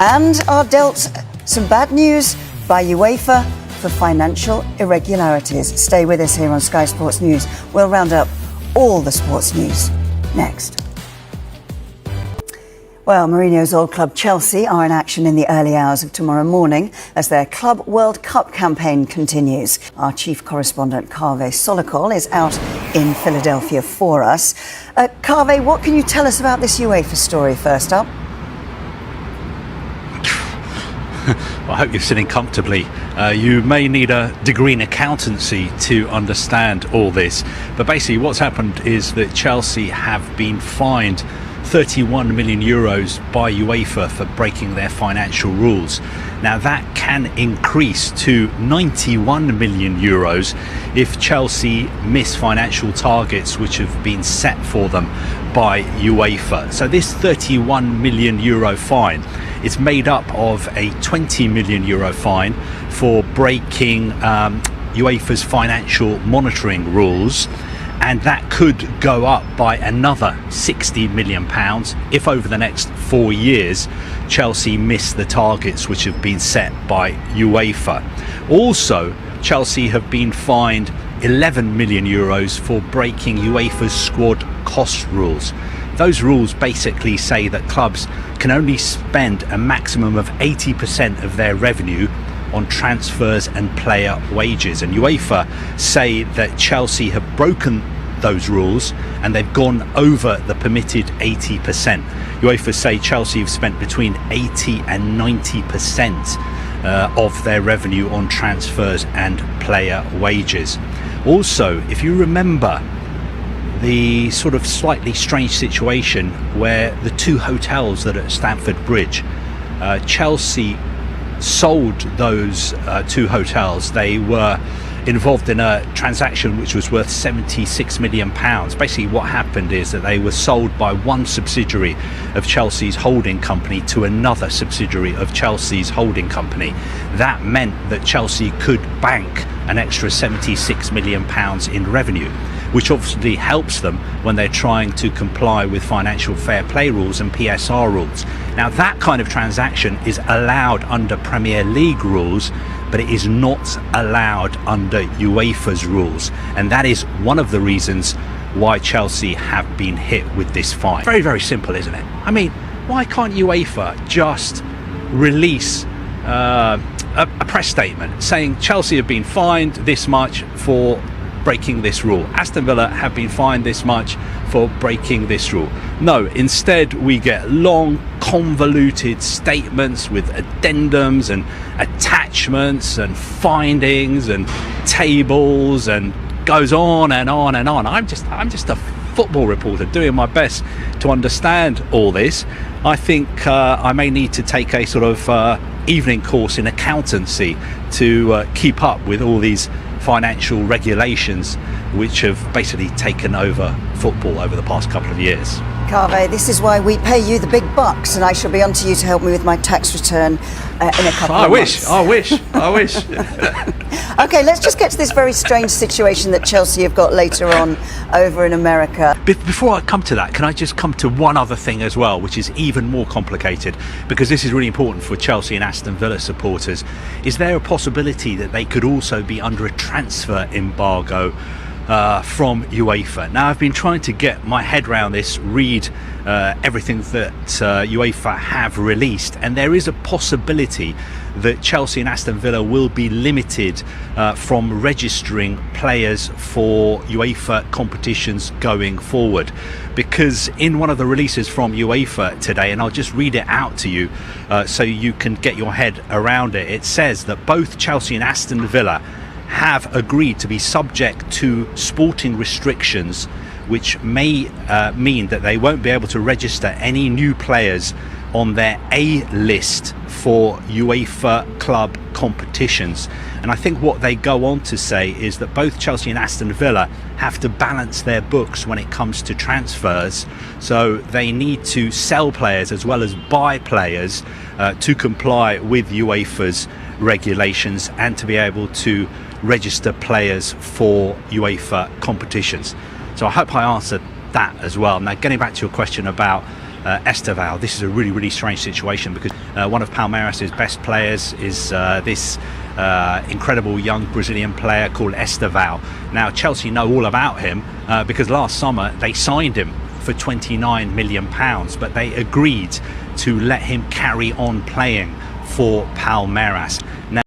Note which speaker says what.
Speaker 1: and are dealt some bad news by UEFA for financial irregularities. Stay with us here on Sky Sports News. We'll round up all the sports news next. Well, Mourinho's old club Chelsea are in action in the early hours of tomorrow morning as their Club World Cup campaign continues. Our chief correspondent Kaveh Solokol is out in Philadelphia for us. Kaveh, what can you tell us about this UEFA story first up?
Speaker 2: Well, I hope you're sitting comfortably. You may need a degree in accountancy to understand all this. But basically what's happened is that Chelsea have been fined 31 million euros by UEFA for breaking their financial rules. Now that can increase to 91 million euros if Chelsea miss financial targets which have been set for them by UEFA. So this 31 million euro fine is made up of a 20 million euro fine for breaking UEFA's financial monitoring rules, and that could go up by another £60 million if over the next 4 years Chelsea miss the targets which have been set by UEFA. Also, Chelsea have been fined 11 million euros for breaking UEFA's squad cost rules. Those rules basically say that clubs can only spend a maximum of 80% of their revenue on transfers and player wages, and UEFA say that Chelsea have broken those rules and they've gone over the permitted 80%. UEFA say Chelsea have spent between 80 and 90% of their revenue on transfers and player wages. Also, if you remember the sort of slightly strange situation where the two hotels that are at Stamford Bridge, Chelsea sold those two hotels. They were involved in a transaction which was worth £76 million. Basically what happened is that they were sold by one subsidiary of Chelsea's holding company to another subsidiary of Chelsea's holding company. That meant that Chelsea could bank an extra £76 million in revenue, which obviously helps them when they're trying to comply with financial fair play rules and PSR rules. Now that kind of transaction is allowed under Premier League rules, but it is not allowed under UEFA's rules, and that is one of the reasons why Chelsea have been hit with this fine. Very, very simple, isn't it? I mean, why can't UEFA just release a press statement saying Chelsea have been fined this much for breaking this rule, Aston Villa have been fined this much for breaking this rule? No, instead we get long convoluted statements with addendums and attachments and findings and tables, and goes on and on and on. I'm just a football reporter doing my best to understand all this. I think I may need to take a sort of evening course in accountancy to keep up with all these financial regulations which have basically taken over football over the past couple of years.
Speaker 1: Kaveh, this is why we pay you the big bucks, and I shall be on to you to help me with my tax return in a couple of months.
Speaker 2: I wish.
Speaker 1: Okay, let's just get to this very strange situation that Chelsea have got later on over in America.
Speaker 2: Before I come to that, can I just come to one other thing as well, which is even more complicated, because this is really important for Chelsea and Aston Villa supporters. Is there a possibility that they could also be under a transfer embargo from UEFA? Now, I've been trying to get my head around this, read everything that UEFA have released, and there is a possibility that Chelsea and Aston Villa will be limited from registering players for UEFA competitions going forward, because in one of the releases from UEFA today, and I'll just read it out to you so you can get your head around it, it says that both Chelsea and Aston Villa have agreed to be subject to sporting restrictions which may mean that they won't be able to register any new players on their A list for UEFA club competitions. And I think what they go on to say is that both Chelsea and Aston Villa have to balance their books when it comes to transfers, so they need to sell players as well as buy players to comply with UEFA's regulations and to be able to register players for UEFA competitions. So I hope I answered that as well. Now, getting back to your question about Estevão, this is a really, really strange situation, because One of Palmeiras' best players is this incredible young Brazilian player called Estevão. Now Chelsea know all about him because last summer they signed him for £29 million, but they agreed to let him carry on playing for Palmeiras. Now